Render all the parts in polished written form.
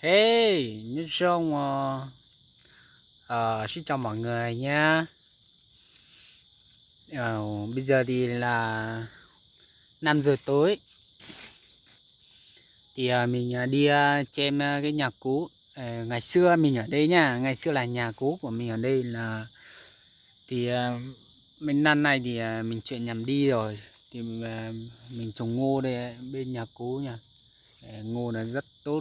Hey, như xong xin chào mọi người nha. Bây giờ thì là 5 giờ tối. Thì mình đi xem cái nhà cũ. Ngày xưa mình ở đây nha, ngày xưa là nhà cũ của mình ở đây là thì mình năm nay thì mình chuyển nhầm đi rồi. Thì mình trồng ngô đây bên nhà cũ nha. Ngô là rất tốt,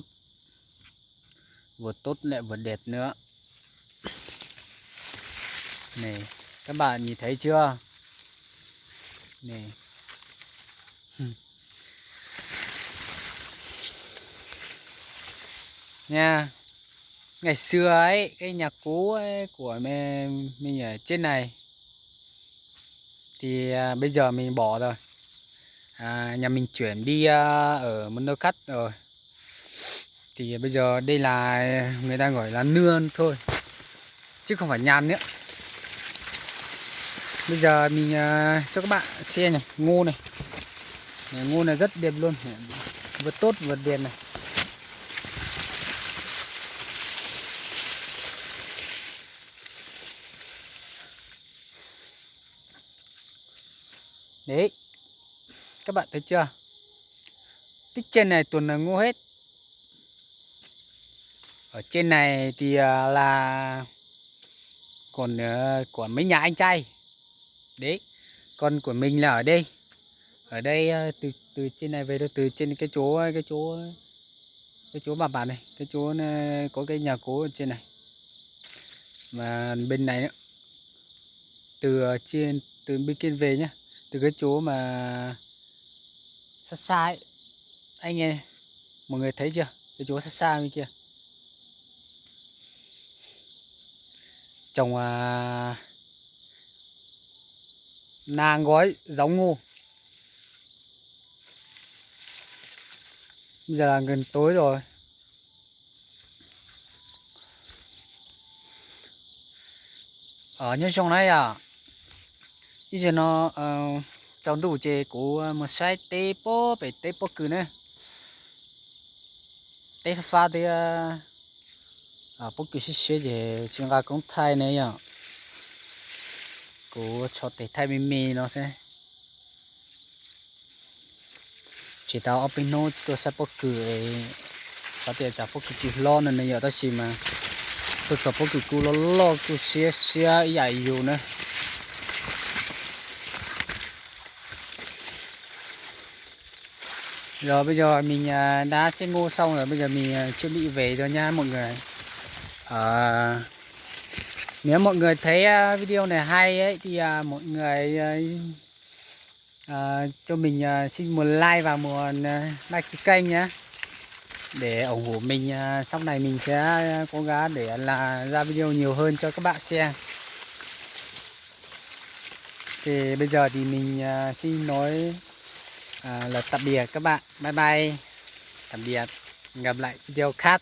vừa tốt lại vừa đẹp nữa. Này, các bạn nhìn thấy chưa? Này. Nha, ngày xưa ấy cái nhà cũ ấy của mình ở trên này thì bây giờ mình bỏ rồi. Nhà mình chuyển đi ở một nơi khác rồi. Thì bây giờ đây là người ta gọi là nương thôi, chứ không phải nhà nữa. Bây giờ mình cho các bạn xem này, ngô này. Ngô này rất đẹp luôn, vừa tốt vừa đẹp này. Đấy, các bạn thấy chưa? Tích trên này toàn là ngô hết. Ở trên này thì là còn của mấy nhà anh trai. Đấy, con của mình là ở đây. Ở đây từ trên này về, từ trên cái chỗ bà này, cái chỗ này, có cái nhà cố ở trên này. Và bên này nữa. Từ bên kia về nhá. Từ cái chỗ mà xa xa ấy. Anh nghe, mọi người thấy chưa? Cái chỗ xa xa bên kia. Trồng nang gói giống ngô. Bây giờ là gần tối rồi. Ở như trong này bây giờ nó trong đủ chế của một sai tế bó về tế bó cử nữa. Tế pha thì bó cử sẽ để chúng ta cũng thay này nhá. Của cho tế thay mì nó sẽ chỉ tao ở bên nô tôi sẽ bó cử có thể trả bó cử chỉ lo nữa này giờ ta chỉ mà tôi sẽ bó cử cú lo cú xe dạy dù nữa. Rồi bây giờ mình đã xay ngô xong rồi, bây giờ mình chuẩn bị về rồi nha mọi người. Nếu mọi người thấy video này hay ấy thì mọi người cho mình xin một like và một like cái kênh nhé, để ủng hộ mình. Sau này mình sẽ cố gắng để là ra video nhiều hơn cho các bạn xem. Thì bây giờ thì mình xin nói là tạm biệt các bạn, bye bye, tạm biệt, gặp lại video khác.